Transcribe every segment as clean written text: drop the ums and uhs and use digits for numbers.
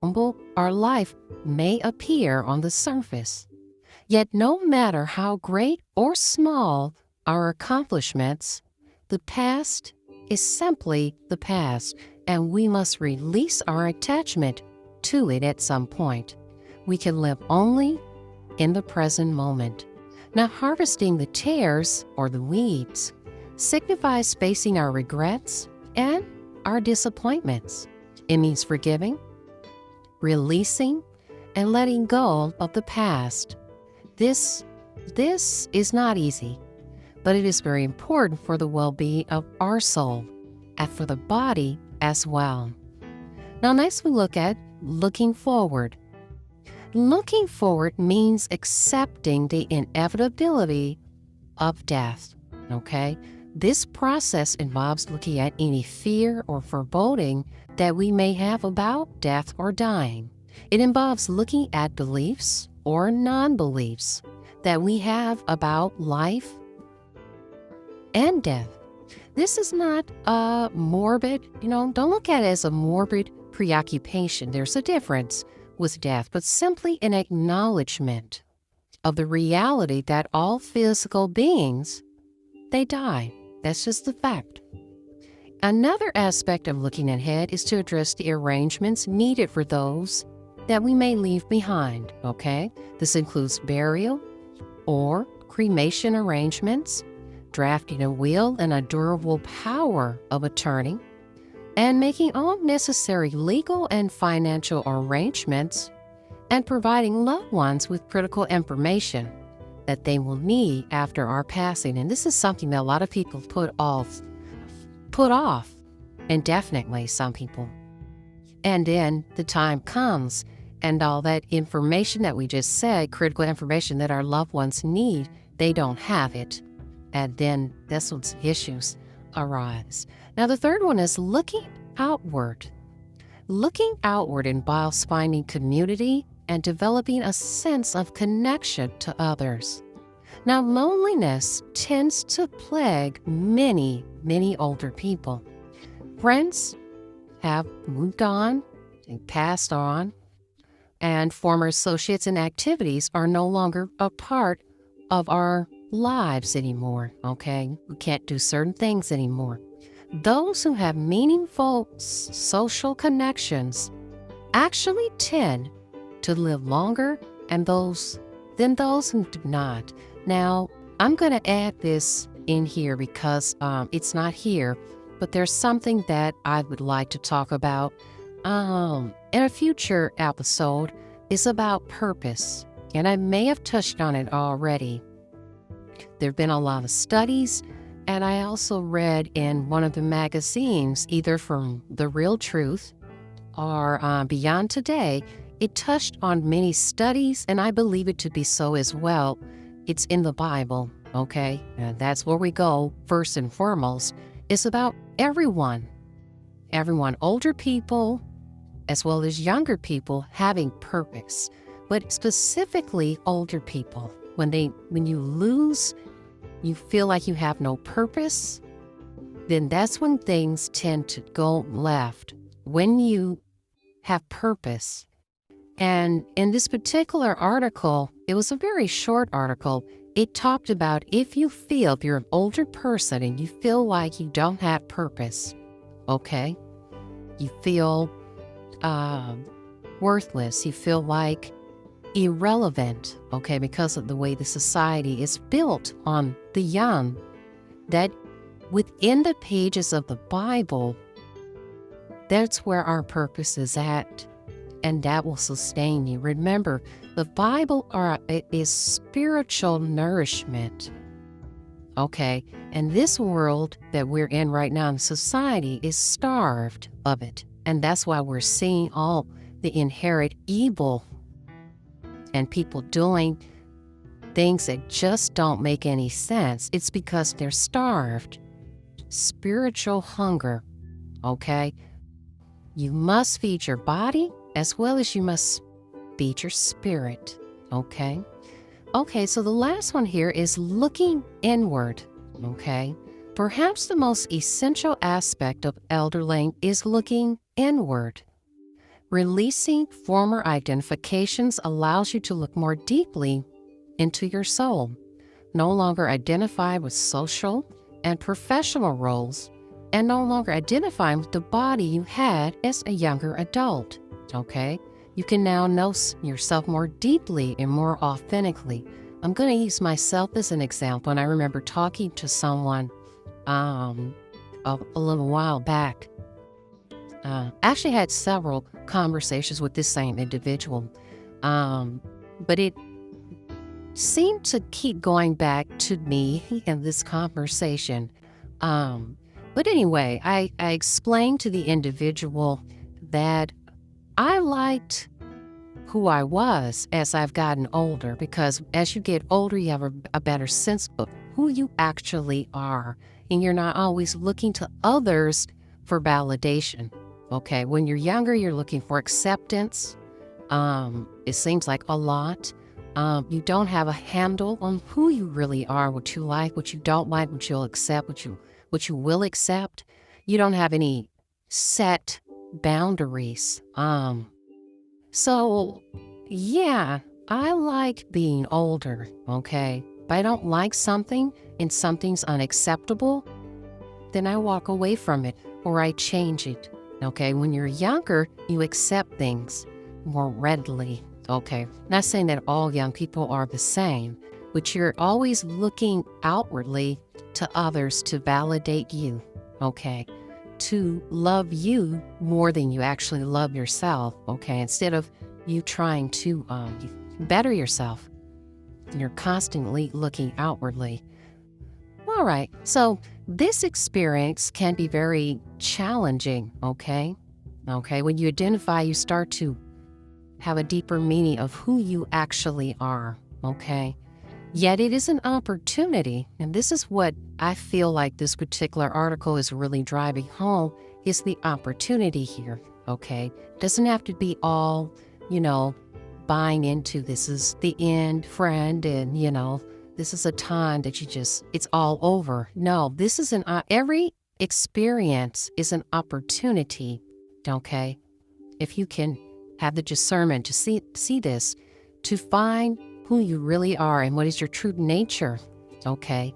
humble our life may appear on the surface. Yet no matter how great or small our accomplishments, the past is simply the past, and we must release our attachment to it at some point. We can live only in the present moment. Now, harvesting the tares or the weeds signifies facing our regrets and our disappointments. It means forgiving, releasing, and letting go of the past. This is not easy, but it is very important for the well-being of our soul and for the body as well. Now, next we look at looking forward. Looking forward means accepting the inevitability of death, okay? This process involves looking at any fear or foreboding that we may have about death or dying. It involves looking at beliefs or non-beliefs that we have about life and death. This is not a morbid, don't look at it as a morbid preoccupation. There's a difference with death, but simply an acknowledgement of the reality that all physical beings, they die. That's just the fact. Another aspect of looking ahead is to address the arrangements needed for those that we may leave behind, okay? This includes burial or cremation arrangements, drafting a will and a durable power of attorney, and making all necessary legal and financial arrangements, and providing loved ones with critical information that they will need after our passing. And this is something that a lot of people put off indefinitely, some people. And then the time comes and all that information that we just said, critical information that our loved ones need, they don't have it. And then that's when issues arise. Now, the third one is looking outward. Looking outward involves finding community and developing a sense of connection to others. Now, loneliness tends to plague many older people. Friends have moved on, they passed on, and former associates and activities are no longer a part of our lives anymore, okay? We can't do certain things anymore. Those who have meaningful social connections actually tend to live longer than those who do not. Now, I'm going to add this in here because it's not here, but there's something that I would like to talk about in a future episode. Is about purpose, and I may have touched on it already. There have been a lot of studies, and I also read in one of the magazines, either from The Real Truth or Beyond Today, it touched on many studies, and I believe it to be so as well. It's in the Bible, okay? And that's where we go first and foremost. It's about everyone, older people, as well as younger people having purpose, but specifically older people. When you feel like you have no purpose, then that's when things tend to go left. When you have purpose. And in this particular article, it was a very short article. It talked about if you're an older person and you feel like you don't have purpose, okay? You feel worthless. You feel like irrelevant, okay, because of the way the society is built on the young, that within the pages of the Bible, that's where our purpose is at, and that will sustain you. Remember, the Bible is spiritual nourishment, okay, and this world that we're in right now in society is starved of it. And that's why we're seeing all the inherent evil and people doing things that just don't make any sense. It's because they're starved. Spiritual hunger, okay? You must feed your body as well as you must feed your spirit, okay? Okay, so the last one here is looking inward, okay? Perhaps the most essential aspect of elderling is looking inward. Releasing former identifications allows you to look more deeply into your soul, no longer identify with social and professional roles, and no longer identify with the body you had as a younger adult, okay? You can now know yourself more deeply and more authentically. I'm going to use myself as an example, and I remember talking to someone a little while back. Actually had several conversations with this same individual, but it seemed to keep going back to me in this conversation. But anyway, I explained to the individual that I liked who I was as I've gotten older, because as you get older, you have a better sense of who you actually are, and you're not always looking to others for validation. Okay, when you're younger, you're looking for acceptance. It seems like a lot. You don't have a handle on who you really are, what you like, what you don't like, what you'll accept, what you will accept. You don't have any set boundaries. So yeah, I like being older, okay? If I don't like something and something's unacceptable, then I walk away from it or I change it. Okay, when you're younger, you accept things more readily. Okay, not saying that all young people are the same, but you're always looking outwardly to others to validate you, okay, to love you more than you actually love yourself, okay, instead of you trying to better yourself. You're constantly looking outwardly. All right, so this experience can be very challenging, okay? Okay, when you identify, you start to have a deeper meaning of who you actually are, okay? Yet it is an opportunity, and this is what I feel like this particular article is really driving home, is the opportunity here, okay? Doesn't have to be all, buying into this is the end, friend, and, this is a time that it's all over. No, this is every experience is an opportunity, okay? If you can have the discernment to see this, to find who you really are and what is your true nature, okay?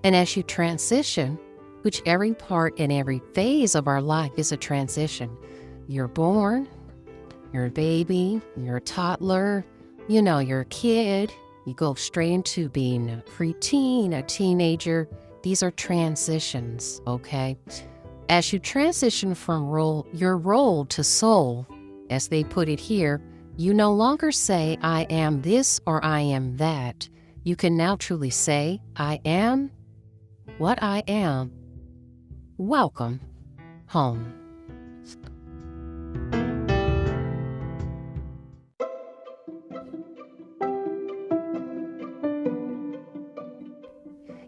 And as you transition, which every part and every phase of our life is a transition. You're born, you're a baby, you're a toddler, you're a kid, you go straight into being a preteen, a teenager. These are transitions, okay? As you transition from your role to soul, as they put it here, you no longer say, I am this or I am that. You can now truly say, I am what I am. Welcome home.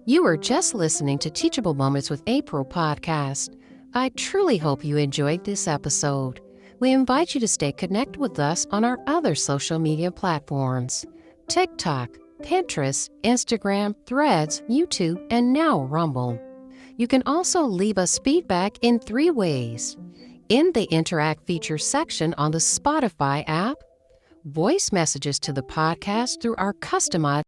You were just listening to Teachable Moments with April podcast. I truly hope you enjoyed this episode. We invite you to stay connected with us on our other social media platforms: TikTok, Pinterest, Instagram, Threads, YouTube, and now Rumble. You can also leave us feedback in 3 ways: in the Interact feature section on the Spotify app, voice messages to the podcast through our customized